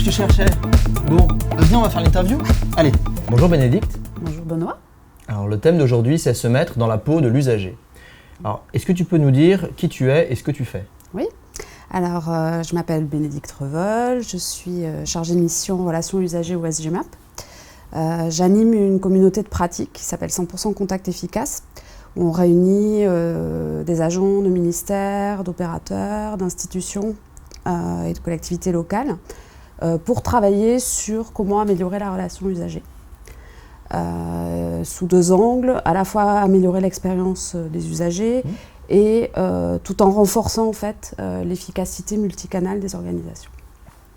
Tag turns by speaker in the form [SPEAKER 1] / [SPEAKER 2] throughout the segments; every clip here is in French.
[SPEAKER 1] je te cherchais. Bon, viens, on va faire l'interview. Allez. Bonjour Bénédicte.
[SPEAKER 2] Bonjour Benoît.
[SPEAKER 1] Alors le thème d'aujourd'hui, c'est se mettre dans la peau de l'usager. Alors, est-ce que tu peux nous dire qui tu es et ce que tu fais ?
[SPEAKER 2] Oui. Alors, je m'appelle Bénédicte Revol, je suis chargée de mission relations usagers au SGMAP. J'anime une communauté de pratique qui s'appelle 100% Contact Efficace, où on réunit des agents de ministères, d'opérateurs, d'institutions et de collectivités locales pour travailler sur comment améliorer la relation usager. Sous deux angles, à la fois améliorer l'expérience des usagers et tout en renforçant en fait l'efficacité multicanale des organisations.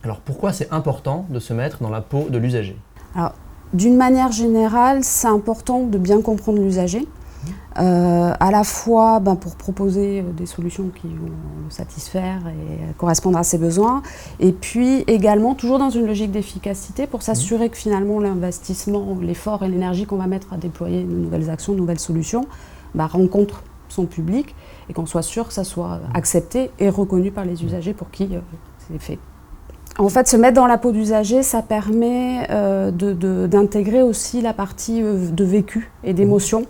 [SPEAKER 1] Alors pourquoi c'est important de se mettre dans la peau de l'usager ?
[SPEAKER 2] Alors, d'une manière générale, c'est important de bien comprendre l'usager, à la fois pour proposer des solutions qui vont le satisfaire et correspondre à ses besoins, et puis également toujours dans une logique d'efficacité pour s'assurer que finalement l'investissement, l'effort et l'énergie qu'on va mettre à déployer de nouvelles actions, de nouvelles solutions, rencontre son public et qu'on soit sûr que ça soit accepté et reconnu par les usagers pour qui c'est fait. En fait, se mettre dans la peau d'usager, ça permet d'intégrer aussi la partie de vécu et d'émotion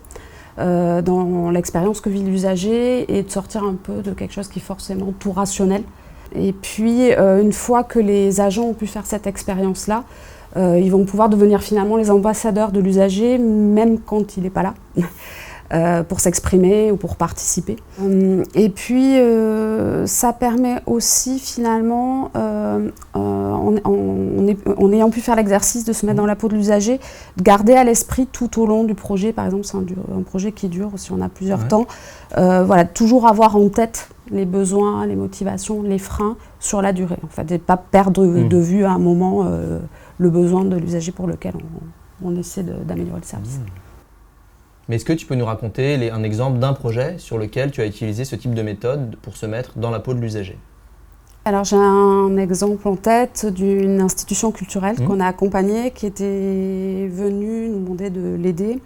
[SPEAKER 2] dans l'expérience que vit l'usager et de sortir un peu de quelque chose qui est forcément tout rationnel. Et puis, une fois que les agents ont pu faire cette expérience-là, ils vont pouvoir devenir finalement les ambassadeurs de l'usager, même quand il n'est pas là. Pour s'exprimer ou pour participer. Et puis, ça permet aussi finalement, en ayant pu faire l'exercice de se mettre dans la peau de l'usager, de garder à l'esprit tout au long du projet, par exemple c'est un projet qui dure, si on a plusieurs temps, toujours avoir en tête les besoins, les motivations, les freins sur la durée. En fait, et pas perdre de vue à un moment le besoin de l'usager pour lequel on essaie d'améliorer le service.
[SPEAKER 1] Mais est-ce que tu peux nous raconter un exemple d'un projet sur lequel tu as utilisé ce type de méthode pour se mettre dans la peau de l'usager ?
[SPEAKER 2] Alors j'ai un exemple en tête d'une institution culturelle qu'on a accompagnée qui était venue nous demander de l'aider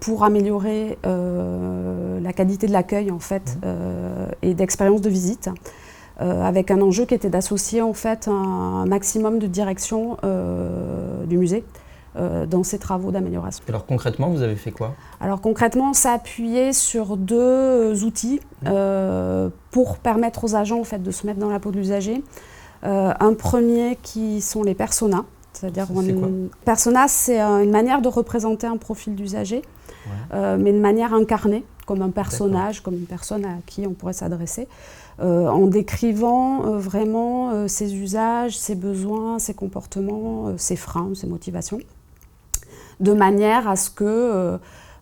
[SPEAKER 2] pour améliorer la qualité de l'accueil en fait, et d'expérience de visite. Avec un enjeu qui était d'associer en fait un maximum de direction du musée dans ces travaux d'amélioration.
[SPEAKER 1] Alors concrètement, vous avez fait quoi ?
[SPEAKER 2] Alors concrètement, on s'est appuyé sur deux outils pour permettre aux agents en fait, de se mettre dans la peau de l'usager. Un premier qui sont les personas. C'est-à-dire persona, c'est une manière de représenter un profil d'usager, mais de manière incarnée, comme un personnage, comme une personne à qui on pourrait s'adresser, en décrivant vraiment ses usages, ses besoins, ses comportements, ses freins, ses motivations, de manière à ce que,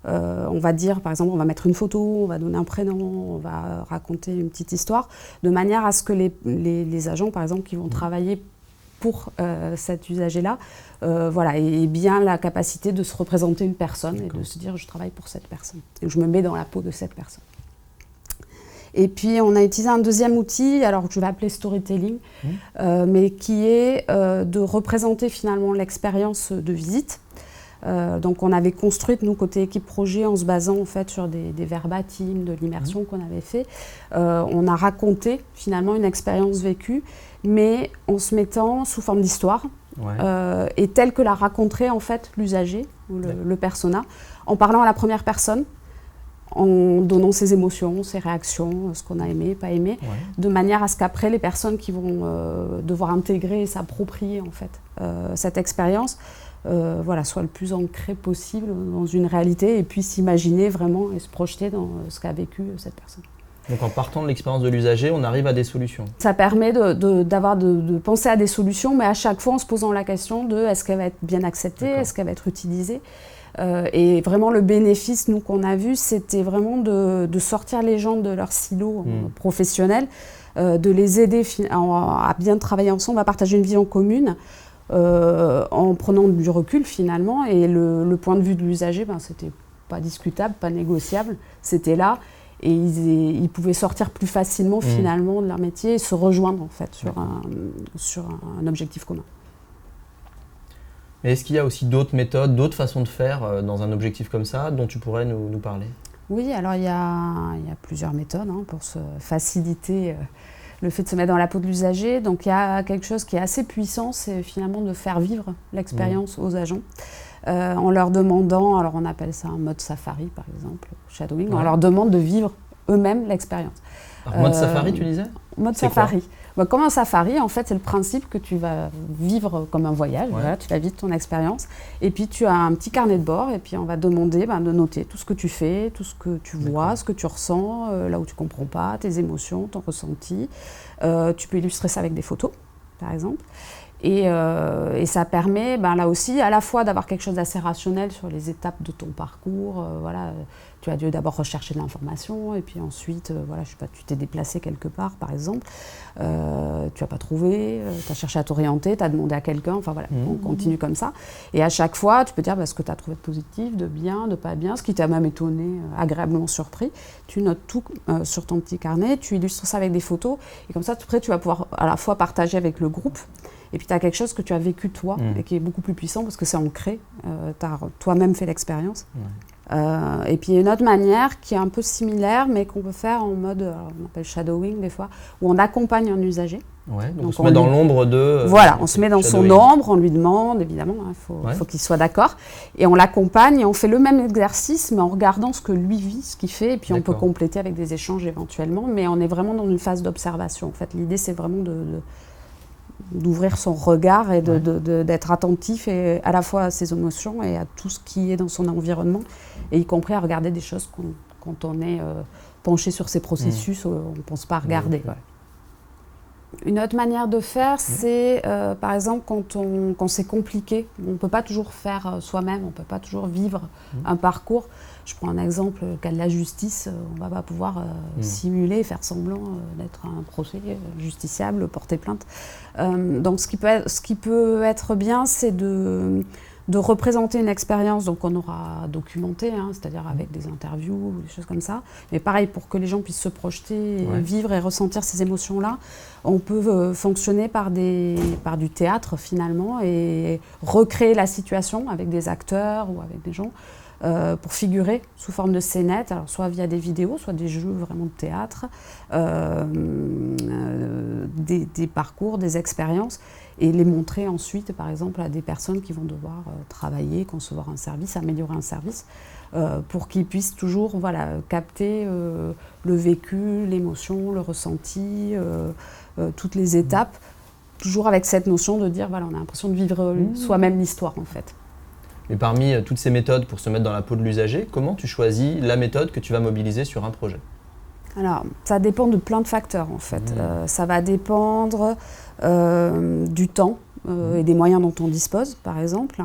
[SPEAKER 2] on va dire, par exemple, on va mettre une photo, on va donner un prénom, on va raconter une petite histoire, de manière à ce que les agents, par exemple, qui vont travailler pour cet usager-là, aient bien la capacité de se représenter une personne et de se dire « je travaille pour cette personne » et je me mets dans la peau de cette personne. Et puis, on a utilisé un deuxième outil, alors que je vais appeler storytelling, mais qui est de représenter finalement l'expérience de visite. Donc, on avait construit, nous, côté équipe projet, en se basant en fait sur des verbatim, de l'immersion qu'on avait fait. On a raconté finalement une expérience vécue, mais en se mettant sous forme d'histoire, et telle que l'a raconterait en fait l'usager, ou le persona, en parlant à la première personne, en donnant ses émotions, ses réactions, ce qu'on a aimé, pas aimé, de manière à ce qu'après les personnes qui vont devoir intégrer et s'approprier en fait cette expérience soient le plus ancrées possible dans une réalité et puissent s'imaginer vraiment et se projeter dans ce qu'a vécu cette personne.
[SPEAKER 1] Donc en partant de l'expérience de l'usager, on arrive à des solutions.
[SPEAKER 2] Ça permet de penser à des solutions, mais à chaque fois en se posant la question de est-ce qu'elle va être bien acceptée, est-ce qu'elle va être utilisée. Et vraiment le bénéfice nous qu'on a vu, c'était vraiment de sortir les gens de leur silo professionnel, de les aider à bien travailler ensemble, à partager une vision commune, en prenant du recul finalement. Et le point de vue de l'usager, c'était pas discutable, pas négociable, c'était là. Et ils pouvaient sortir plus facilement finalement de leur métier et se rejoindre en fait sur un objectif commun.
[SPEAKER 1] Mais est-ce qu'il y a aussi d'autres méthodes, d'autres façons de faire dans un objectif comme ça dont tu pourrais nous parler ?
[SPEAKER 2] Oui, alors il y a plusieurs méthodes pour se faciliter le fait de se mettre dans la peau de l'usager. Donc il y a quelque chose qui est assez puissant, c'est finalement de faire vivre l'expérience aux agents. En leur demandant, alors on appelle ça un mode safari par exemple, shadowing, on leur demande de vivre eux-mêmes l'expérience.
[SPEAKER 1] Alors, mode safari, tu disais ?
[SPEAKER 2] Mode safari. Comme un safari, en fait, c'est le principe que tu vas vivre comme un voyage. Voilà, tu vas vivre ton expérience. Et puis, tu as un petit carnet de bord. Et puis, on va te demander de noter tout ce que tu fais, tout ce que tu vois, ce que tu ressens, là où tu ne comprends pas, tes émotions, ton ressenti. Tu peux illustrer ça avec des photos, par exemple. Et ça permet, là aussi, à la fois d'avoir quelque chose d'assez rationnel sur les étapes de ton parcours. Tu as dû d'abord rechercher de l'information, et puis ensuite, je sais pas, tu t'es déplacé quelque part, par exemple. Tu n'as pas trouvé, tu as cherché à t'orienter, tu as demandé à quelqu'un, on continue comme ça. Et à chaque fois, tu peux dire ce que tu as trouvé de positif, de bien, de pas bien, ce qui t'a même étonné, agréablement surpris. Tu notes tout sur ton petit carnet, tu illustres ça avec des photos, et comme ça, après, tu vas pouvoir à la fois partager avec le groupe. Et puis tu as quelque chose que tu as vécu toi et qui est beaucoup plus puissant parce que c'est ancré, tu as toi-même fait l'expérience. Et puis il y a une autre manière qui est un peu similaire mais qu'on peut faire en mode, on appelle shadowing des fois, où on accompagne un usager.
[SPEAKER 1] Donc on se met dans l'ombre de...
[SPEAKER 2] Voilà, on se met dans son ombre, on lui demande évidemment, faut qu'il soit d'accord. Et on l'accompagne et on fait le même exercice mais en regardant ce que lui vit, ce qu'il fait. Et puis on peut compléter avec des échanges éventuellement, mais on est vraiment dans une phase d'observation. En fait, l'idée c'est vraiment d'ouvrir son regard et d'être attentif à la fois à ses émotions et à tout ce qui est dans son environnement, et y compris à regarder des choses quand on est penché sur ces processus, on ne pense pas à regarder. Une autre manière de faire, c'est par exemple quand c'est compliqué, on ne peut pas toujours faire soi-même, on ne peut pas toujours vivre un parcours. Je prends un exemple, le cas de la justice, on ne va pas pouvoir simuler, faire semblant d'être un procès justiciable, porter plainte. Donc ce qui peut être bien, c'est de représenter une expérience qu'on aura documentée, c'est-à-dire avec des interviews, des choses comme ça. Mais pareil, pour que les gens puissent se projeter, vivre et ressentir ces émotions-là, on peut fonctionner par du théâtre finalement et recréer la situation avec des acteurs ou avec des gens pour figurer sous forme de scénettes, alors soit via des vidéos, soit des jeux vraiment de théâtre, des parcours, des expériences, et les montrer ensuite, par exemple, à des personnes qui vont devoir travailler, concevoir un service, améliorer un service, pour qu'ils puissent toujours capter le vécu, l'émotion, le ressenti, toutes les étapes, toujours avec cette notion de dire, on a l'impression de vivre soi-même l'histoire, en fait.
[SPEAKER 1] Mais parmi toutes ces méthodes pour se mettre dans la peau de l'usager, comment tu choisis la méthode que tu vas mobiliser sur un projet ?
[SPEAKER 2] Alors, ça dépend de plein de facteurs en fait. Ça va dépendre du temps et des moyens dont on dispose, par exemple,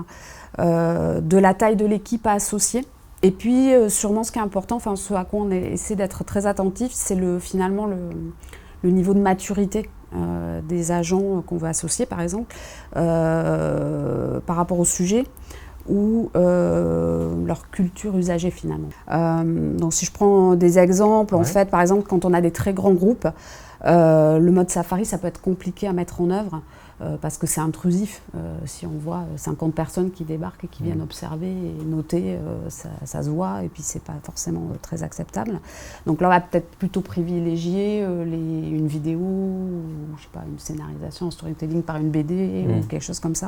[SPEAKER 2] de la taille de l'équipe à associer. Et puis, sûrement, ce qui est important, ce à quoi on essaie d'être très attentif, c'est finalement le niveau de maturité des agents qu'on va associer, par exemple, par rapport au sujet, ou leur culture usagée finalement. Donc si je prends des exemples, en fait, par exemple, quand on a des très grands groupes, le mode safari, ça peut être compliqué à mettre en œuvre parce que c'est intrusif. Si on voit 50 personnes qui débarquent et qui viennent observer et noter, ça se voit et puis c'est pas forcément très acceptable. Donc là, on va peut-être plutôt privilégier une vidéo, ou, je sais pas, une scénarisation, un storytelling par une BD ou quelque chose comme ça.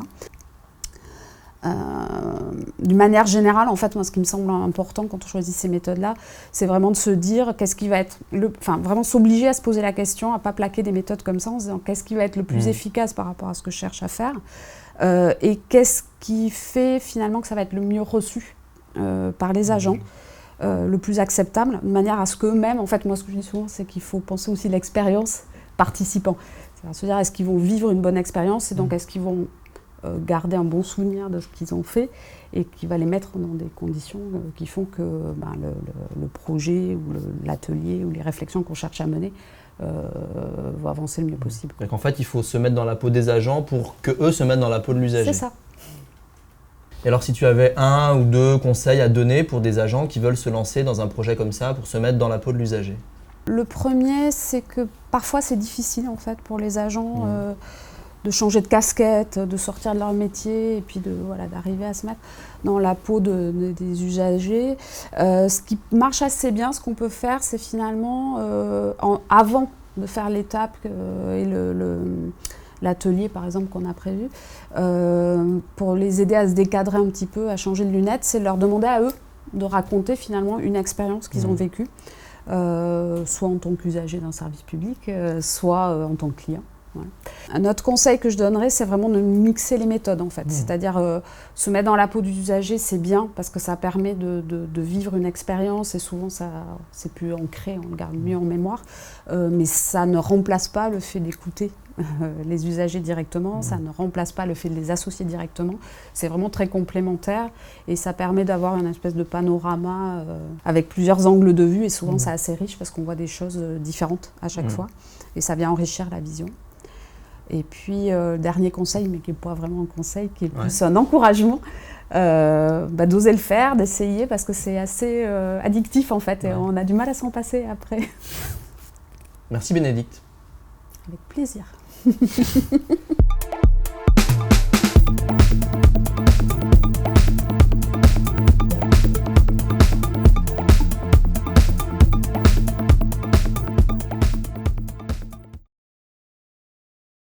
[SPEAKER 2] D'une manière générale, en fait, moi, ce qui me semble important quand on choisit ces méthodes-là, c'est vraiment de se dire qu'est-ce qui va être vraiment s'obliger à se poser la question, à pas plaquer des méthodes comme ça en se disant qu'est-ce qui va être le plus efficace par rapport à ce que je cherche à faire, et qu'est-ce qui fait finalement que ça va être le mieux reçu par les agents, le plus acceptable, de manière à ce qu'eux-mêmes, en fait, moi, ce que je dis souvent, c'est qu'il faut penser aussi l'expérience participant. C'est-à-dire se dire est-ce qu'ils vont vivre une bonne expérience et donc est-ce qu'ils vont garder un bon souvenir de ce qu'ils ont fait et qui va les mettre dans des conditions qui font que le projet ou l'atelier ou les réflexions qu'on cherche à mener vont avancer le mieux possible.
[SPEAKER 1] Donc en fait, il faut se mettre dans la peau des agents pour qu'eux se mettent dans la peau de l'usager.
[SPEAKER 2] C'est ça.
[SPEAKER 1] Et alors si tu avais 1 ou 2 conseils à donner pour des agents qui veulent se lancer dans un projet comme ça, pour se mettre dans la peau de l'usager?
[SPEAKER 2] Le premier, c'est que parfois c'est difficile en fait pour les agents de changer de casquette, de sortir de leur métier et puis d'arriver à se mettre dans la peau des usagers. Ce qui marche assez bien, ce qu'on peut faire, c'est finalement, avant de faire l'étape et l'atelier par exemple qu'on a prévu, pour les aider à se décadrer un petit peu, à changer de lunettes, c'est leur demander à eux de raconter finalement une expérience qu'ils ont vécue, soit en tant qu'usager d'un service public, soit en tant que client. Ouais. Un autre conseil que je donnerais, c'est vraiment de mixer les méthodes en fait. C'est-à-dire se mettre dans la peau du usager, c'est bien parce que ça permet de vivre une expérience et souvent c'est plus ancré, on le garde mieux en mémoire, mais ça ne remplace pas le fait d'écouter les usagers directement, ça ne remplace pas le fait de les associer directement. C'est vraiment très complémentaire et ça permet d'avoir une espèce de panorama avec plusieurs angles de vue et souvent c'est assez riche parce qu'on voit des choses différentes à chaque fois et ça vient enrichir la vision. Et puis, dernier conseil, mais qui n'est pas vraiment un conseil, qui est plus un encouragement, d'oser le faire, d'essayer, parce que c'est assez addictif en fait, et on a du mal à s'en passer après.
[SPEAKER 1] Merci Bénédicte.
[SPEAKER 2] Avec plaisir.